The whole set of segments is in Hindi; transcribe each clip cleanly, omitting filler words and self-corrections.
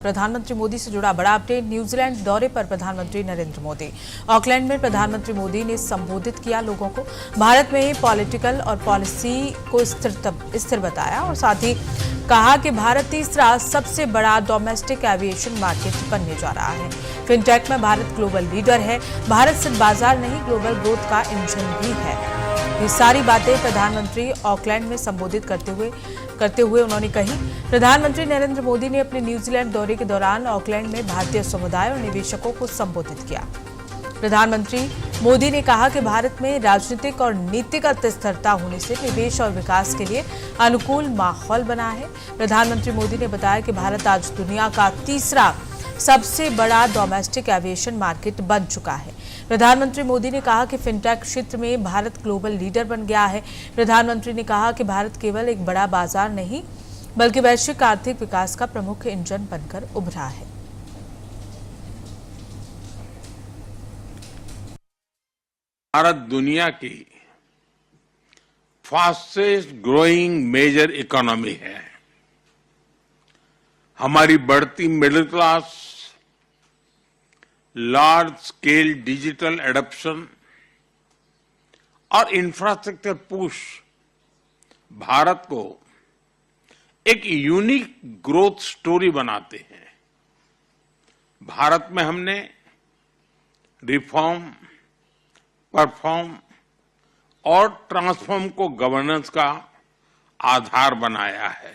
प्रधानमंत्री मोदी से जुड़ा बड़ा अपडेट। न्यूजीलैंड दौरे पर प्रधानमंत्री नरेंद्र मोदी। ऑकलैंड में प्रधानमंत्री मोदी ने संबोधित किया लोगों को। भारत में पॉलिटिकल और पॉलिसी को स्थिर बताया और साथ ही कहा कि भारत तीसरा सबसे बड़ा डोमेस्टिक एविएशन मार्केट बनने जा रहा है। फिनटेक में भारत ग्लोबल लीडर है। भारत सिर्फ बाजार नहीं, ग्लोबल ग्रोथ का इंजन भी है। ये सारी बातें प्रधानमंत्री ऑकलैंड में संबोधित करते हुए उन्होंने कही। प्रधानमंत्री नरेंद्र मोदी ने अपने न्यूजीलैंड दौरे के दौरान ऑकलैंड में भारतीय समुदाय और निवेशकों को संबोधित किया। प्रधानमंत्री मोदी ने कहा कि भारत में राजनीतिक और नीतिगत स्थिरता होने से निवेश और विकास के लिए अनुकूल माहौल बना है। प्रधानमंत्री मोदी ने बताया कि भारत आज दुनिया का तीसरा सबसे बड़ा डोमेस्टिक एविएशन मार्केट बन चुका है। प्रधानमंत्री मोदी ने कहा कि फिनटेक क्षेत्र में भारत ग्लोबल लीडर बन गया है। प्रधानमंत्री ने कहा कि भारत केवल एक बड़ा बाजार नहीं बल्कि वैश्विक आर्थिक विकास का प्रमुख इंजन बनकर उभरा है। भारत दुनिया की फास्टेस्ट ग्रोइंग मेजर इकोनॉमी है। हमारी बढ़ती middle class, large scale digital adoption और इंफ्रास्ट्रक्चर पुश भारत को एक यूनिक ग्रोथ स्टोरी बनाते हैं। भारत में हमने रिफॉर्म, परफॉर्म और ट्रांसफॉर्म को गवर्नेंस का आधार बनाया है।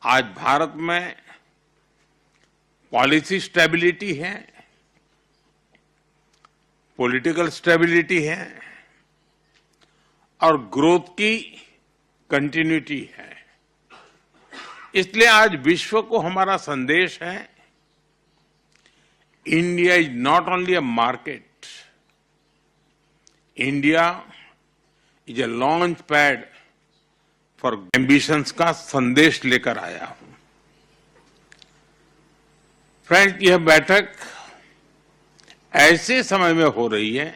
आज भारत में पॉलिसी स्टेबिलिटी है, पॉलिटिकल स्टेबिलिटी है और ग्रोथ की कंटिन्यूटी है। इसलिए आज विश्व को हमारा संदेश है, India is not only a market, India is a launch pad for ambitions का संदेश लेकर आया हूं। फ्रेंड्स, यह बैठक ऐसे समय में हो रही है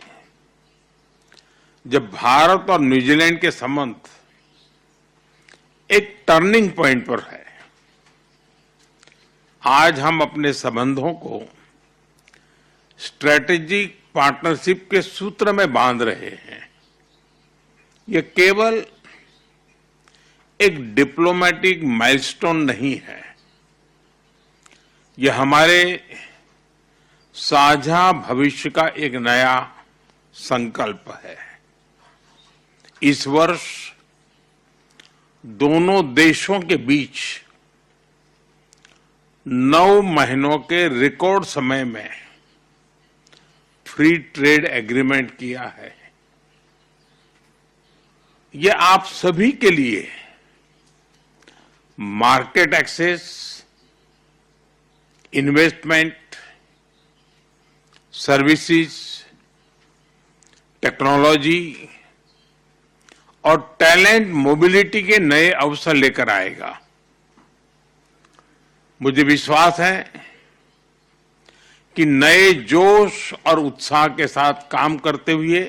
जब भारत और न्यूजीलैंड के संबंध एक टर्निंग पॉइंट पर है। आज हम अपने संबंधों को स्ट्रेटेजिक पार्टनरशिप के सूत्र में बांध रहे हैं। यह केवल एक डिप्लोमेटिक माइलस्टोन नहीं है, यह हमारे साझा भविष्य का एक नया संकल्प है। इस वर्ष दोनों देशों के बीच 9 महीनों के रिकॉर्ड समय में फ्री ट्रेड एग्रीमेंट किया है। यह आप सभी के लिए market access, investment, services, technology और टैलेंट मोबिलिटी के नए अवसर लेकर आएगा। मुझे विश्वास है कि नए जोश और उत्साह के साथ काम करते हुए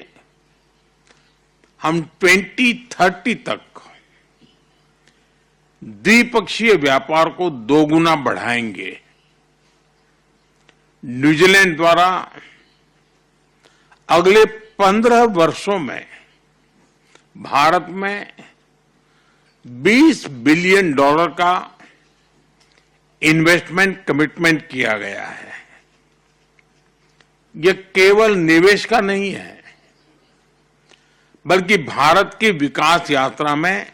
हम 2030 तक द्विपक्षीय व्यापार को 2 गुना बढ़ाएंगे। न्यूजीलैंड द्वारा अगले 15 वर्षों में भारत में $20 बिलियन का इन्वेस्टमेंट कमिटमेंट किया गया है। यह केवल निवेश का नहीं है बल्कि भारत की विकास यात्रा में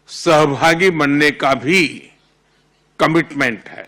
सहभागी बनने का भी कमिटमेंट है।